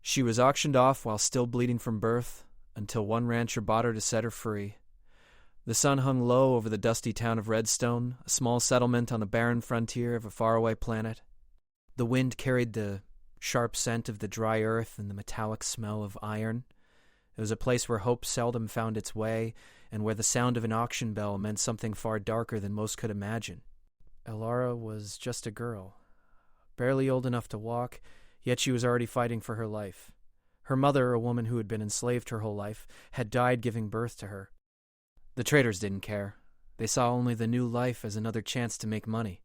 She was auctioned off while still bleeding from birth, until one rancher bought her to set her free. The sun hung low over the dusty town of Redstone, a small settlement on the barren frontier of a faraway planet. The wind carried the sharp scent of the dry earth and the metallic smell of iron. It was a place where hope seldom found its way, and where the sound of an auction bell meant something far darker than most could imagine. Elara was just a girl, barely old enough to walk, yet she was already fighting for her life. Her mother, a woman who had been enslaved her whole life, had died giving birth to her. The traders didn't care. They saw only the new life as another chance to make money.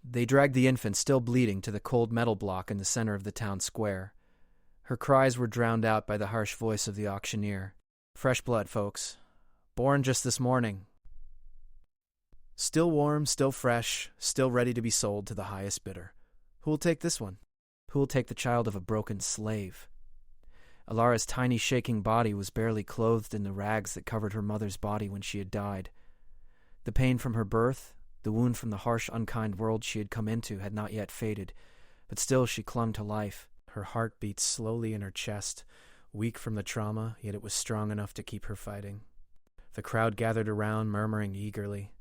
They dragged the infant, still bleeding, to the cold metal block in the center of the town square. Her cries were drowned out by the harsh voice of the auctioneer. Fresh blood, folks. Born just this morning. Still warm, still fresh, still ready to be sold to the highest bidder. Who'll take this one? Who'll take the child of a broken slave? Alara's tiny, shaking body was barely clothed in the rags that covered her mother's body when she had died. The pain from her birth, the wound from the harsh, unkind world she had come into, had not yet faded, but still she clung to life. Her heart beat slowly in her chest, weak from the trauma, yet it was strong enough to keep her fighting. The crowd gathered around, murmuring eagerly.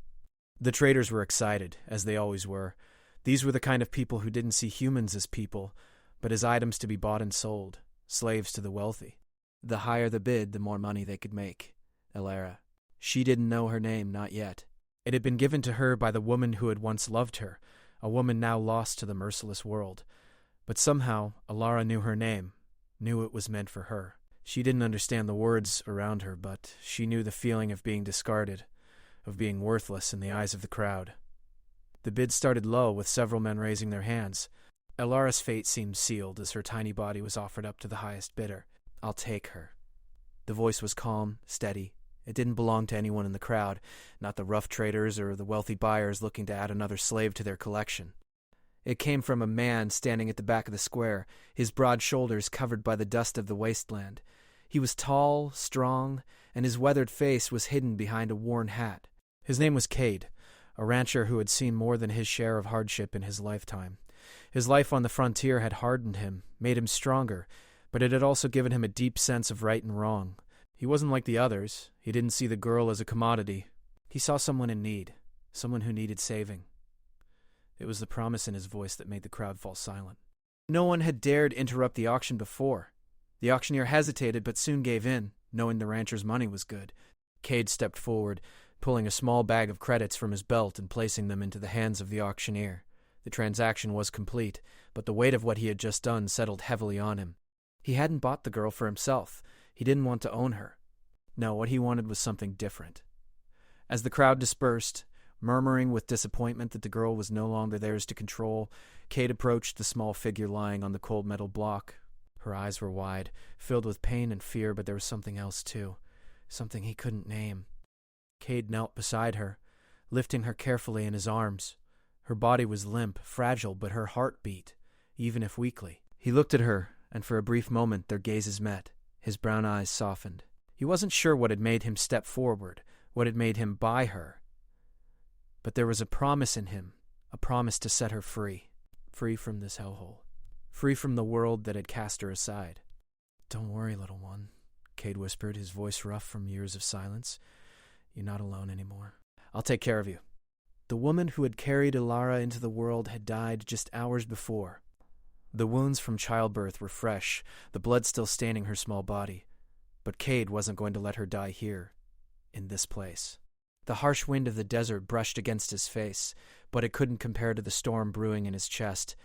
The traders were excited, as they always were. These were the kind of people who didn't see humans as people, but as items to be bought and sold, slaves to the wealthy. The higher the bid, the more money they could make. Elara. She didn't know her name, not yet. It had been given to her by the woman who had once loved her, a woman now lost to the merciless world. But somehow, Elara knew her name, knew it was meant for her. She didn't understand the words around her, but she knew the feeling of being discarded, of being worthless in the eyes of the crowd. The bid started low, with several men raising their hands. Elara's fate seemed sealed as her tiny body was offered up to the highest bidder. I'll take her. The voice was calm, steady. It didn't belong to anyone in the crowd, not the rough traders or the wealthy buyers looking to add another slave to their collection. It came from a man standing at the back of the square, his broad shoulders covered by the dust of the wasteland. He was tall, strong, and his weathered face was hidden behind a worn hat. His name was Cade, a rancher who had seen more than his share of hardship in his lifetime. His life on the frontier had hardened him, made him stronger, but it had also given him a deep sense of right and wrong. He wasn't like the others. He didn't see the girl as a commodity. He saw someone in need, someone who needed saving. It was the promise in his voice that made the crowd fall silent. No one had dared interrupt the auction before. The auctioneer hesitated but soon gave in, knowing the rancher's money was good. Cade stepped forward, pulling a small bag of credits from his belt and placing them into the hands of the auctioneer. The transaction was complete, but the weight of what he had just done settled heavily on him. He hadn't bought the girl for himself. He didn't want to own her. No, what he wanted was something different. As the crowd dispersed, murmuring with disappointment that the girl was no longer theirs to control, Cade approached the small figure lying on the cold metal block. Her eyes were wide, filled with pain and fear, but there was something else too, something he couldn't name. Cade knelt beside her, lifting her carefully in his arms. Her body was limp, fragile, but her heart beat, even if weakly. He looked at her, and for a brief moment their gazes met. His brown eyes softened. He wasn't sure what had made him step forward, what had made him buy her. But there was a promise in him, a promise to set her free, free from this hellhole, free from the world that had cast her aside. Don't worry, little one, Cade whispered, his voice rough from years of silence. You're not alone anymore. I'll take care of you. The woman who had carried Elara into the world had died just hours before. The wounds from childbirth were fresh, the blood still staining her small body. But Cade wasn't going to let her die here, in this place. The harsh wind of the desert brushed against his face, but it couldn't compare to the storm brewing in his chest.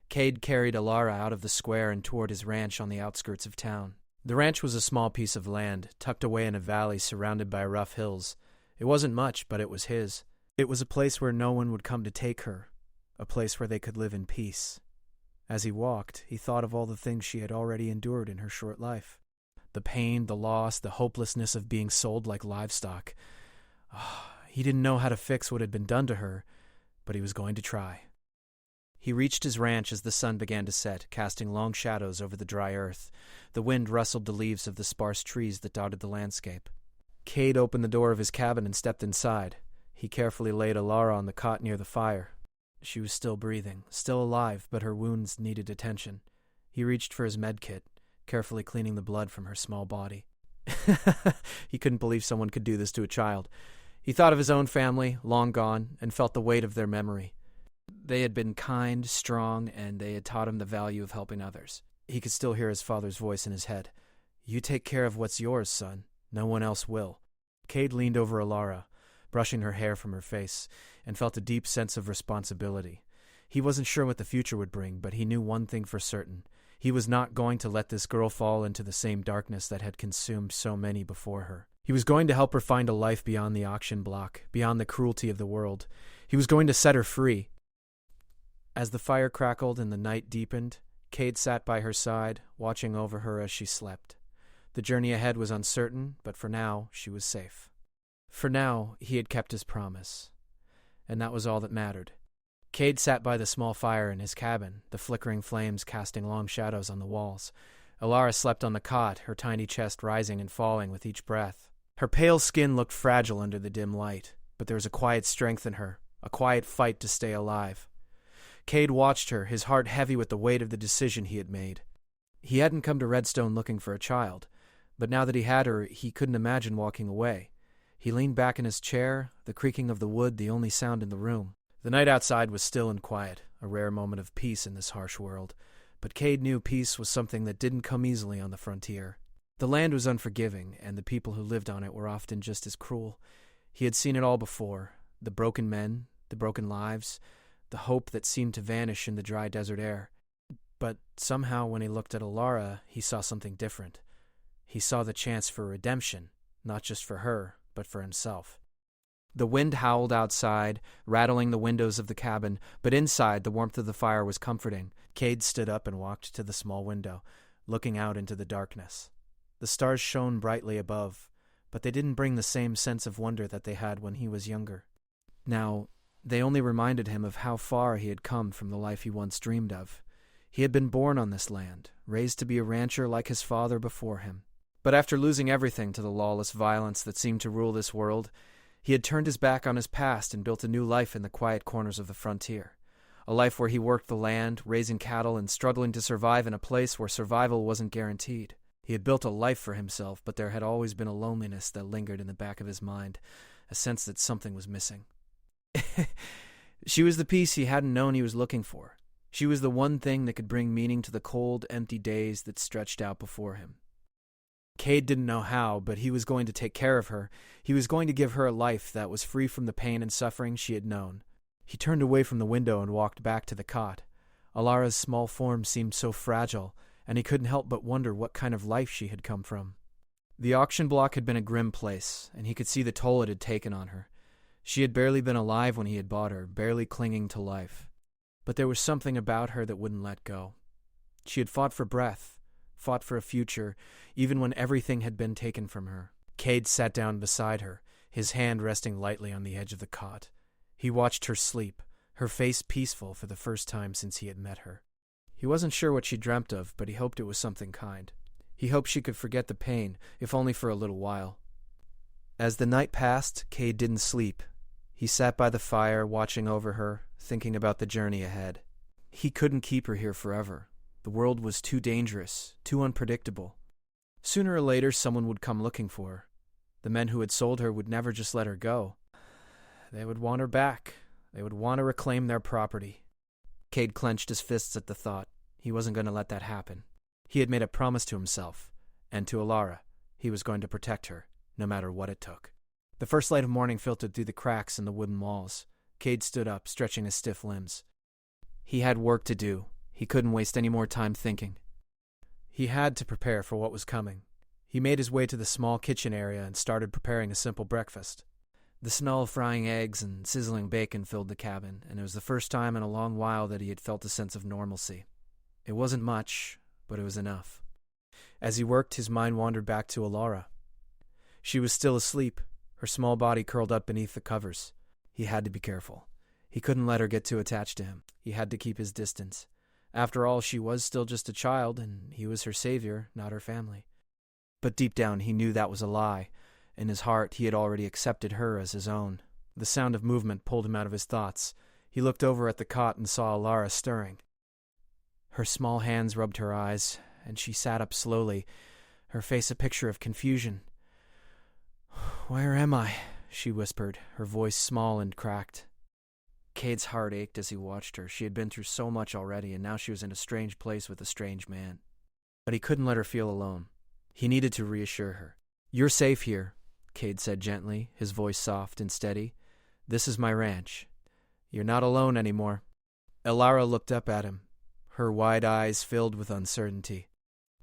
Cade carried Elara out of the square and toward his ranch on the outskirts of town. The ranch was a small piece of land, tucked away in a valley surrounded by rough hills. It wasn't much, but it was his. It was a place where no one would come to take her, a place where they could live in peace. As he walked, he thought of all the things she had already endured in her short life. The pain, the loss, the hopelessness of being sold like livestock. He didn't know how to fix what had been done to her, but he was going to try. He reached his ranch as the sun began to set, casting long shadows over the dry earth. The wind rustled the leaves of the sparse trees that dotted the landscape. Cade opened the door of his cabin and stepped inside. He carefully laid Elara on the cot near the fire. She was still breathing, still alive, but her wounds needed attention. He reached for his med kit, carefully cleaning the blood from her small body. He couldn't believe someone could do this to a child. He thought of his own family, long gone, and felt the weight of their memory. They had been kind, strong, and they had taught him the value of helping others. He could still hear his father's voice in his head. "You take care of what's yours, son. No one else will." Cade leaned over Alara, brushing her hair from her face, and felt a deep sense of responsibility. He wasn't sure what the future would bring, but he knew one thing for certain. He was not going to let this girl fall into the same darkness that had consumed so many before her. He was going to help her find a life beyond the auction block, beyond the cruelty of the world. He was going to set her free. As the fire crackled and the night deepened, Cade sat by her side, watching over her as she slept. The journey ahead was uncertain, but for now, she was safe. For now, he had kept his promise. And that was all that mattered. Cade sat by the small fire in his cabin, the flickering flames casting long shadows on the walls. Alara slept on the cot, her tiny chest rising and falling with each breath. Her pale skin looked fragile under the dim light, but there was a quiet strength in her, a quiet fight to stay alive. Cade watched her, his heart heavy with the weight of the decision he had made. He hadn't come to Redstone looking for a child, but now that he had her, he couldn't imagine walking away. He leaned back in his chair, the creaking of the wood the only sound in the room. The night outside was still and quiet, a rare moment of peace in this harsh world. But Cade knew peace was something that didn't come easily on the frontier. The land was unforgiving, and the people who lived on it were often just as cruel. He had seen it all before, the broken men, the broken lives, the hope that seemed to vanish in the dry desert air. But somehow when he looked at Alara, he saw something different. He saw the chance for redemption, not just for her, but for himself. The wind howled outside, rattling the windows of the cabin, but inside the warmth of the fire was comforting. Cade stood up and walked to the small window, looking out into the darkness. The stars shone brightly above, but they didn't bring the same sense of wonder that they had when he was younger. Now, they only reminded him of how far he had come from the life he once dreamed of. He had been born on this land, raised to be a rancher like his father before him. But after losing everything to the lawless violence that seemed to rule this world, he had turned his back on his past and built a new life in the quiet corners of the frontier. A life where he worked the land, raising cattle and struggling to survive in a place where survival wasn't guaranteed. He had built a life for himself, but there had always been a loneliness that lingered in the back of his mind, a sense that something was missing. She was the piece he hadn't known he was looking for. She was the one thing that could bring meaning to the cold, empty days that stretched out before him. Cade didn't know how, but he was going to take care of her. He was going to give her a life that was free from the pain and suffering she had known. He turned away from the window and walked back to the cot. Alara's small form seemed so fragile, and he couldn't help but wonder what kind of life she had come from. The auction block had been a grim place, and he could see the toll it had taken on her. She had barely been alive when he had bought her, barely clinging to life. But there was something about her that wouldn't let go. She had fought for breath, fought for a future, even when everything had been taken from her. Cade sat down beside her, his hand resting lightly on the edge of the cot. He watched her sleep, her face peaceful for the first time since he had met her. He wasn't sure what she dreamt of, but he hoped it was something kind. He hoped she could forget the pain, if only for a little while. As the night passed, Cade didn't sleep. He sat by the fire, watching over her, thinking about the journey ahead. He couldn't keep her here forever. The world was too dangerous, too unpredictable. Sooner or later, someone would come looking for her. The men who had sold her would never just let her go. They would want her back. They would want to reclaim their property. Cade clenched his fists at the thought. He wasn't going to let that happen. He had made a promise to himself, and to Alara. He was going to protect her, no matter what it took. The first light of morning filtered through the cracks in the wooden walls. Cade stood up, stretching his stiff limbs. He had work to do. He couldn't waste any more time thinking. He had to prepare for what was coming. He made his way to the small kitchen area and started preparing a simple breakfast. The smell of frying eggs and sizzling bacon filled the cabin, and it was the first time in a long while that he had felt a sense of normalcy. It wasn't much, but it was enough. As he worked, his mind wandered back to Alara. She was still asleep, her small body curled up beneath the covers. He had to be careful. He couldn't let her get too attached to him. He had to keep his distance. After all, she was still just a child, and he was her savior, not her family. But deep down, he knew that was a lie. In his heart, he had already accepted her as his own. The sound of movement pulled him out of his thoughts. He looked over at the cot and saw Alara stirring. Her small hands rubbed her eyes, and she sat up slowly, her face a picture of confusion. "Where am I?" she whispered, her voice small and cracked. Cade's heart ached as he watched her. She had been through so much already, and now she was in a strange place with a strange man. But he couldn't let her feel alone. He needed to reassure her. "You're safe here," Cade said gently, his voice soft and steady. "This is my ranch. You're not alone anymore." Elara looked up at him, her wide eyes filled with uncertainty.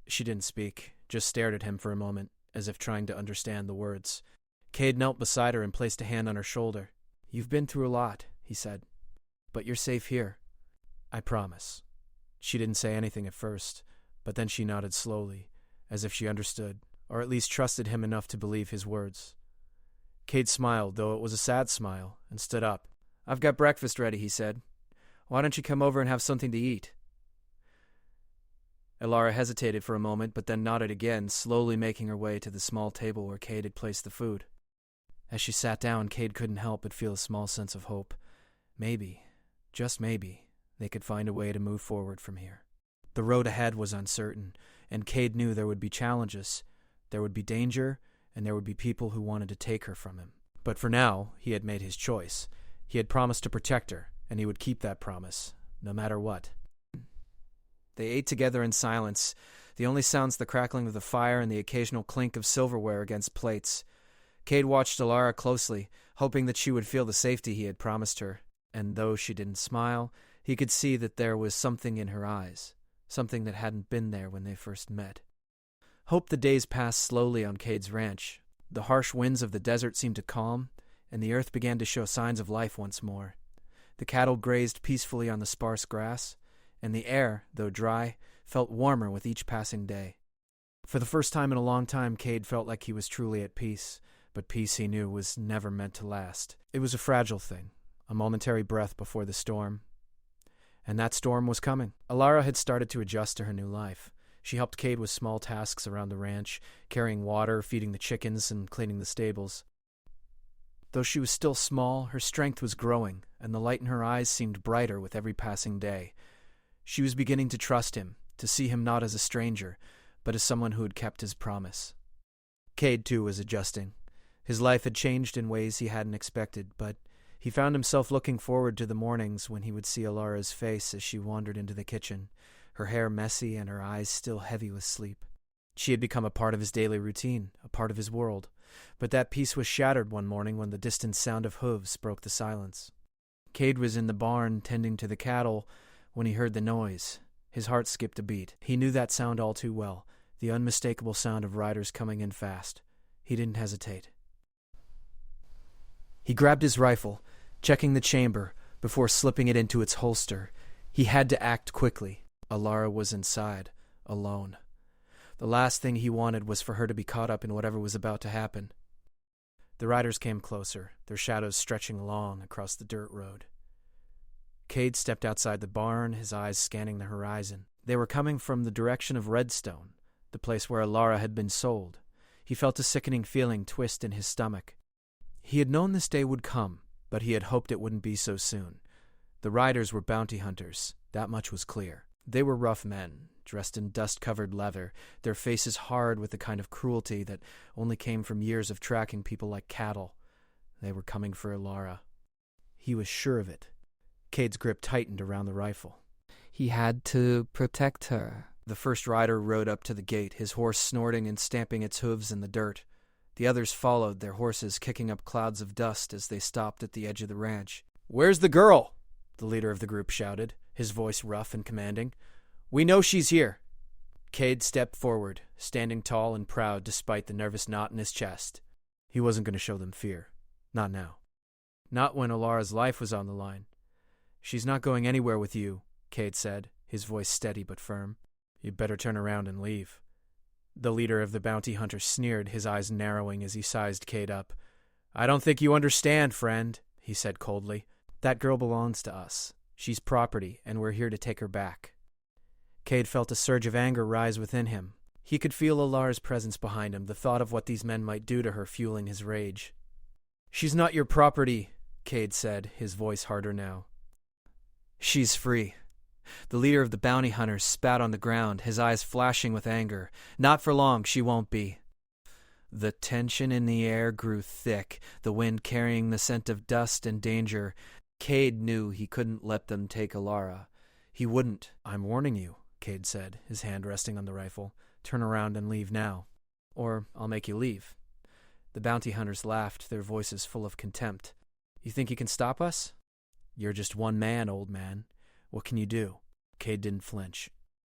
She didn't speak, just stared at him for a moment, as if trying to understand the words. Cade knelt beside her and placed a hand on her shoulder. "You've been through a lot," he said, "but you're safe here. I promise." She didn't say anything at first, but then she nodded slowly, as if she understood, or at least trusted him enough to believe his words. Cade smiled, though it was a sad smile, and stood up. "I've got breakfast ready," he said. "Why don't you come over and have something to eat?" Elara hesitated for a moment, but then nodded again, slowly making her way to the small table where Cade had placed the food. As she sat down, Cade couldn't help but feel a small sense of hope. Maybe, just maybe, they could find a way to move forward from here. The road ahead was uncertain, and Cade knew there would be challenges. There would be danger, and there would be people who wanted to take her from him. But for now, he had made his choice. He had promised to protect her, and he would keep that promise, no matter what. They ate together in silence, the only sounds the crackling of the fire and the occasional clink of silverware against plates. Cade watched Elara closely, hoping that she would feel the safety he had promised her, and though she didn't smile, he could see that there was something in her eyes, something that hadn't been there when they first met. The days passed slowly on Cade's ranch. The harsh winds of the desert seemed to calm, and the earth began to show signs of life once more. The cattle grazed peacefully on the sparse grass, and the air, though dry, felt warmer with each passing day. For the first time in a long time, Cade felt like he was truly at peace, but peace, he knew, was never meant to last. It was a fragile thing, a momentary breath before the storm. And that storm was coming. Elara had started to adjust to her new life. She helped Cade with small tasks around the ranch, carrying water, feeding the chickens, and cleaning the stables. Though she was still small, her strength was growing, and the light in her eyes seemed brighter with every passing day. She was beginning to trust him, to see him not as a stranger, but as someone who had kept his promise. Cade, too, was adjusting. His life had changed in ways he hadn't expected, but he found himself looking forward to the mornings when he would see Elara's face as she wandered into the kitchen, her hair messy and her eyes still heavy with sleep. She had become a part of his daily routine, a part of his world, but that peace was shattered one morning when the distant sound of hooves broke the silence. Cade was in the barn tending to the cattle when he heard the noise. His heart skipped a beat. He knew that sound all too well, the unmistakable sound of riders coming in fast. He didn't hesitate. He grabbed his rifle, checking the chamber before slipping it into its holster. He had to act quickly. Elara was inside, alone. The last thing he wanted was for her to be caught up in whatever was about to happen. The riders came closer, their shadows stretching long across the dirt road. Cade stepped outside the barn, his eyes scanning the horizon. They were coming from the direction of Redstone, the place where Elara had been sold. He felt a sickening feeling twist in his stomach. He had known this day would come, but he had hoped it wouldn't be so soon. The riders were bounty hunters, that much was clear. They were rough men, dressed in dust-covered leather, their faces hard with the kind of cruelty that only came from years of tracking people like cattle. They were coming for Elara. He was sure of it. Cade's grip tightened around the rifle. He had to protect her. The first rider rode up to the gate, his horse snorting and stamping its hooves in the dirt. The others followed, their horses kicking up clouds of dust as they stopped at the edge of the ranch. "Where's the girl?" the leader of the group shouted, his voice rough and commanding. "We know she's here." Cade stepped forward, standing tall and proud despite the nervous knot in his chest. He wasn't going to show them fear. Not now. Not when Elara's life was on the line. "She's not going anywhere with you," Cade said, his voice steady but firm. "You'd better turn around and leave." The leader of the bounty hunters sneered, his eyes narrowing as he sized Cade up. "I don't think you understand, friend," he said coldly. "That girl belongs to us. She's property, and we're here to take her back." Cade felt a surge of anger rise within him. He could feel Elara's presence behind him, the thought of what these men might do to her fueling his rage. "She's not your property," Cade said, his voice harder now. "She's free. The leader of the bounty hunters spat on the ground, his eyes flashing with anger. Not for long, she won't be. The tension in the air grew thick, the wind carrying the scent of dust and danger. Cade knew he couldn't let them take Alara. He wouldn't. "I'm warning you," Cade said, his hand resting on the rifle. "Turn around and leave now. Or I'll make you leave." The bounty hunters laughed, their voices full of contempt. "You think you can stop us? You're just one man, old man. What can you do?" Cade didn't flinch.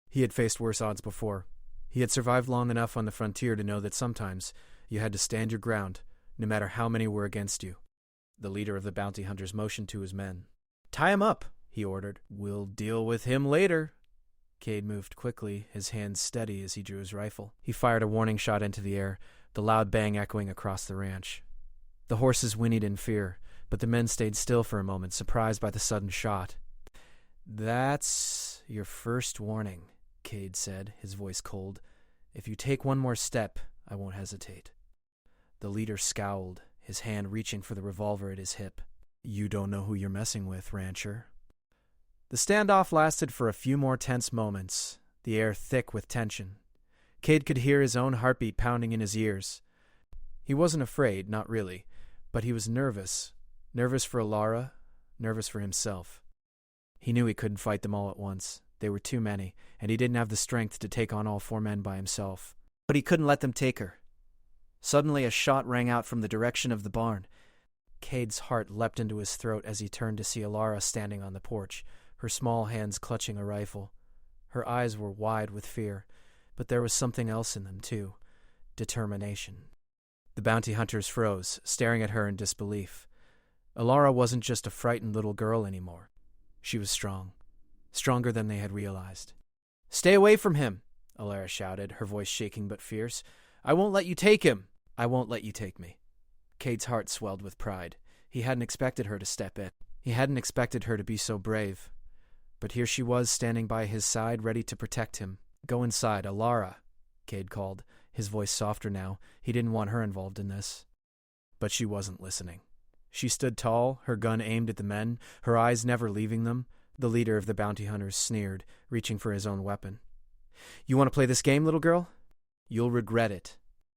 He had faced worse odds before. He had survived long enough on the frontier to know that sometimes you had to stand your ground, no matter how many were against you. The leader of the bounty hunters motioned to his men. "Tie him up," he ordered. "We'll deal with him later." Cade moved quickly, his hands steady as he drew his rifle. He fired a warning shot into the air, the loud bang echoing across the ranch. The horses whinnied in fear, but the men stayed still for a moment, surprised by the sudden shot. "That's your first warning," Cade said, his voice cold. "If you take one more step, I won't hesitate." The leader scowled, his hand reaching for the revolver at his hip. "You don't know who you're messing with, rancher." The standoff lasted for a few more tense moments, the air thick with tension. Cade could hear his own heartbeat pounding in his ears. He wasn't afraid, not really, but he was nervous. Nervous for Alara, nervous for himself. He knew he couldn't fight them all at once. They were too many, and he didn't have the strength to take on all 4 men by himself. But he couldn't let them take her. Suddenly a shot rang out from the direction of the barn. Cade's heart leapt into his throat as he turned to see Alara standing on the porch, her small hands clutching a rifle. Her eyes were wide with fear, but there was something else in them, too. Determination. The bounty hunters froze, staring at her in disbelief. Alara wasn't just a frightened little girl anymore. She was strong. Stronger than they had realized. "Stay away from him," Alara shouted, her voice shaking but fierce. "I won't let you take him. I won't let you take me." Cade's heart swelled with pride. He hadn't expected her to step in. He hadn't expected her to be so brave. But here she was, standing by his side, ready to protect him. "Go inside, Alara," Cade called, his voice softer now. He didn't want her involved in this. But she wasn't listening. She stood tall, her gun aimed at the men, her eyes never leaving them. The leader of the bounty hunters sneered, reaching for his own weapon. "You want to play this game, little girl? You'll regret it."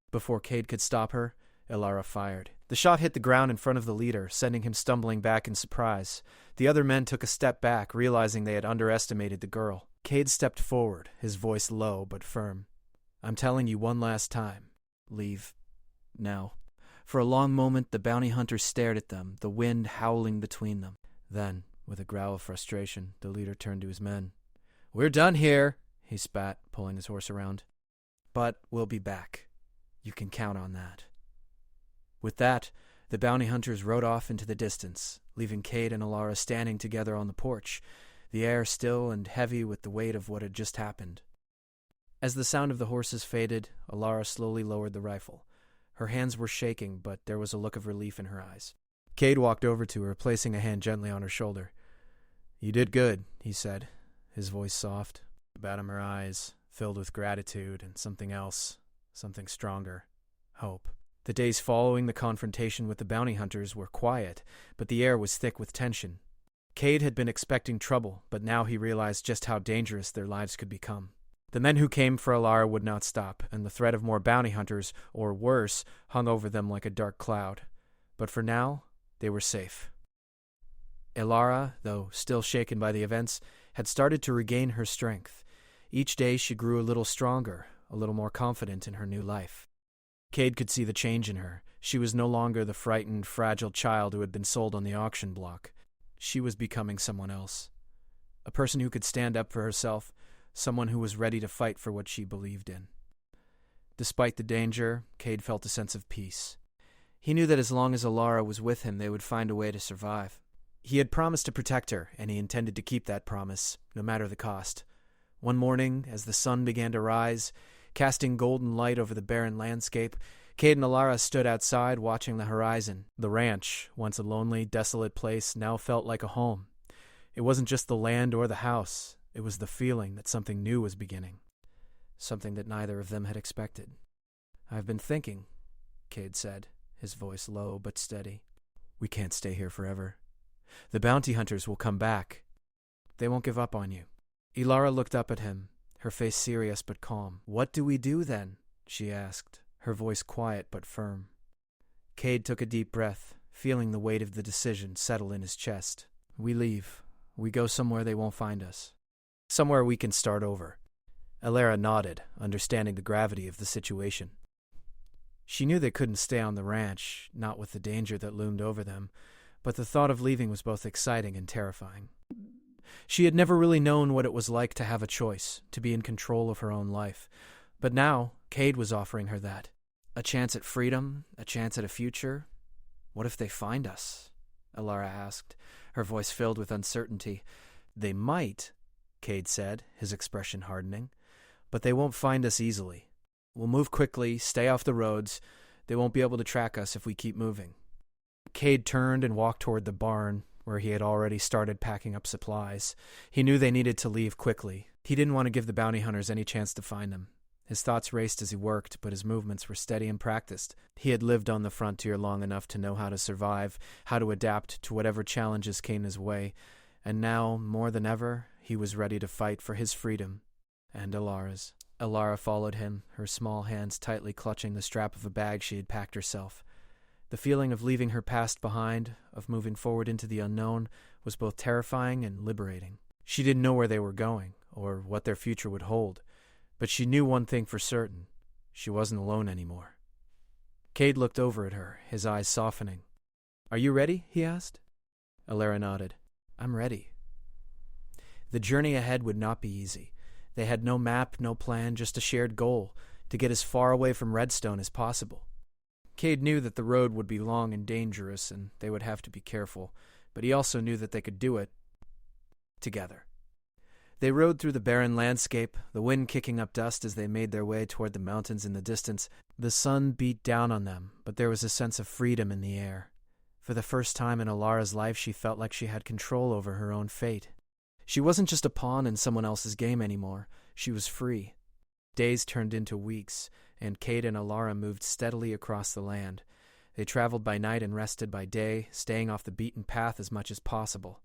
Before Cade could stop her, Alara fired. The shot hit the ground in front of the leader, sending him stumbling back in surprise. The other men took a step back, realizing they had underestimated the girl. Cade stepped forward, his voice low but firm. "I'm telling you one last time. Leave. Now." For a long moment, the bounty hunters stared at them, the wind howling between them. Then, with a growl of frustration, the leader turned to his men. "We're done here," he spat, pulling his horse around. "But we'll be back. You can count on that." With that, the bounty hunters rode off into the distance, leaving Cade and Alara standing together on the porch, the air still and heavy with the weight of what had just happened. As the sound of the horses faded, Alara slowly lowered the rifle. Her hands were shaking, but there was a look of relief in her eyes. Cade walked over to her, placing a hand gently on her shoulder. "You did good," he said, his voice soft. The bottom of her eyes filled with gratitude and something else, something stronger, hope. The days following the confrontation with the bounty hunters were quiet, but the air was thick with tension. Cade had been expecting trouble, but now he realized just how dangerous their lives could become. The men who came for Alara would not stop, and the threat of more bounty hunters, or worse, hung over them like a dark cloud. But for now, they were safe. Alara, though still shaken by the events, had started to regain her strength. Each day she grew a little stronger, a little more confident in her new life. Cade could see the change in her. She was no longer the frightened, fragile child who had been sold on the auction block. She was becoming someone else. A person who could stand up for herself, someone who was ready to fight for what she believed in. Despite the danger, Cade felt a sense of peace. He knew that as long as Alara was with him, they would find a way to survive. He had promised to protect her, and he intended to keep that promise, no matter the cost. One morning, as the sun began to rise, casting golden light over the barren landscape, Cade and Alara stood outside watching the horizon. The ranch, once a lonely, desolate place, now felt like a home. It wasn't just the land or the house. It was the feeling that something new was beginning. Something that neither of them had expected. "I've been thinking," Cade said, his voice low but steady. "We can't stay here forever. The bounty hunters will come back. They won't give up on you. Ilara looked up at him, her face serious but calm. "What do we do then?" she asked, her voice quiet but firm. Cade took a deep breath, feeling the weight of the decision settle in his chest. "We leave. We go somewhere they won't find us. Somewhere we can start over." Ilara nodded, understanding the gravity of the situation. She knew they couldn't stay on the ranch, not with the danger that loomed over them, but the thought of leaving was both exciting and terrifying. She had never really known what it was like to have a choice, to be in control of her own life. But now, Cade was offering her that. A chance at freedom, a chance at a future. "What if they find us?" Ilara asked, her voice filled with uncertainty. "They might," Cade said, his expression hardening. "But they won't find us easily. We'll move quickly, stay off the roads. They won't be able to track us if we keep moving." Cade turned and walked toward the barn, where he had already started packing up supplies. He knew they needed to leave quickly. He didn't want to give the bounty hunters any chance to find them. His thoughts raced as he worked, but his movements were steady and practiced. He had lived on the frontier long enough to know how to survive, how to adapt to whatever challenges came his way, and now, more than ever, he was ready to fight for his freedom and Ilara's. Ilara followed him, her small hands tightly clutching the strap of a bag she had packed herself. The feeling of leaving her past behind, of moving forward into the unknown, was both terrifying and liberating. She didn't know where they were going, or what their future would hold, but she knew one thing for certain: she wasn't alone anymore. Cade looked over at her, his eyes softening. "Are you ready?" he asked. Ilara nodded. "I'm ready." The journey ahead would not be easy. They had no map, no plan, just a shared goal: to get as far away from Redstone as possible. Cade knew that the road would be long and dangerous, and they would have to be careful, but he also knew that they could do it together. They rode through the barren landscape, the wind kicking up dust as they made their way toward the mountains in the distance. The sun beat down on them, but there was a sense of freedom in the air. For the first time in Ilara's life, she felt like she had control over her own fate. She wasn't just a pawn in someone else's game anymore. She was free. Days turned into weeks, and Cade and Ilara moved steadily across the land. They traveled by night and rested by day, staying off the beaten path as much as possible.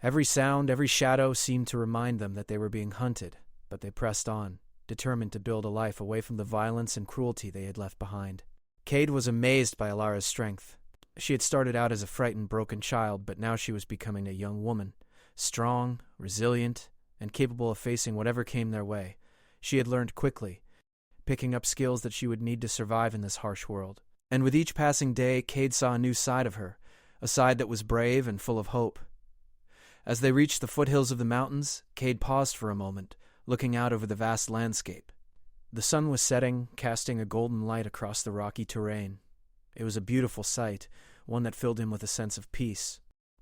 Every sound, every shadow seemed to remind them that they were being hunted, but they pressed on, determined to build a life away from the violence and cruelty they had left behind. Cade was amazed by Ilara's strength. She had started out as a frightened, broken child, but now she was becoming a young woman, strong, resilient, and capable of facing whatever came their way. She had learned quickly, picking up skills that she would need to survive in this harsh world. And with each passing day, Cade saw a new side of her, a side that was brave and full of hope. As they reached the foothills of the mountains, Cade paused for a moment, looking out over the vast landscape. The sun was setting, casting a golden light across the rocky terrain. It was a beautiful sight, one that filled him with a sense of peace.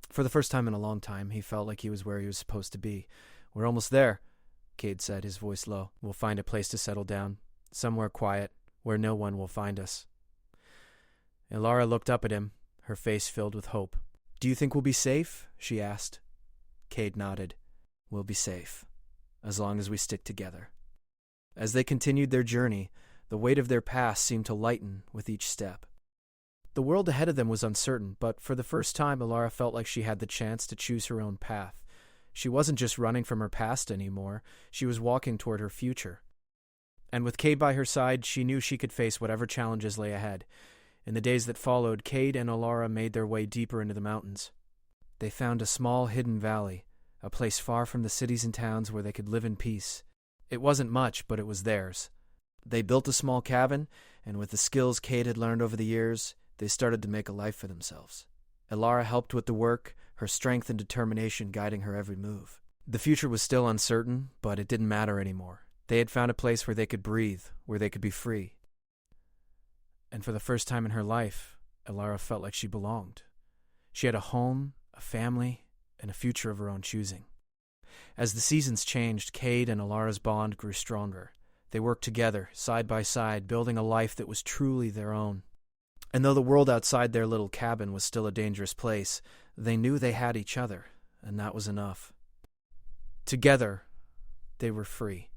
For the first time in a long time, he felt like he was where he was supposed to be. "We're almost there," Cade said, his voice low. "We'll find a place to settle down, somewhere quiet, where no one will find us." Ilara looked up at him, her face filled with hope. "Do you think we'll be safe?" she asked. Cade nodded. "We'll be safe, as long as we stick together." As they continued their journey, the weight of their past seemed to lighten with each step. The world ahead of them was uncertain, but for the first time, Ilara felt like she had the chance to choose her own path. She wasn't just running from her past anymore, she was walking toward her future. And with Cade by her side, she knew she could face whatever challenges lay ahead. In the days that followed, Cade and Ilara made their way deeper into the mountains. They found a small hidden valley, a place far from the cities and towns where they could live in peace. It wasn't much, but it was theirs. They built a small cabin, and with the skills Cade had learned over the years, they started to make a life for themselves. Ilara helped with the work, her strength and determination guiding her every move. The future was still uncertain, but it didn't matter anymore. They had found a place where they could breathe, where they could be free. And for the first time in her life, Ilara felt like she belonged. She had a home, a family, and a future of her own choosing. As the seasons changed, Cade and Ilara's bond grew stronger. They worked together, side by side, building a life that was truly their own. And though the world outside their little cabin was still a dangerous place, they knew they had each other, and that was enough. Together, they were free.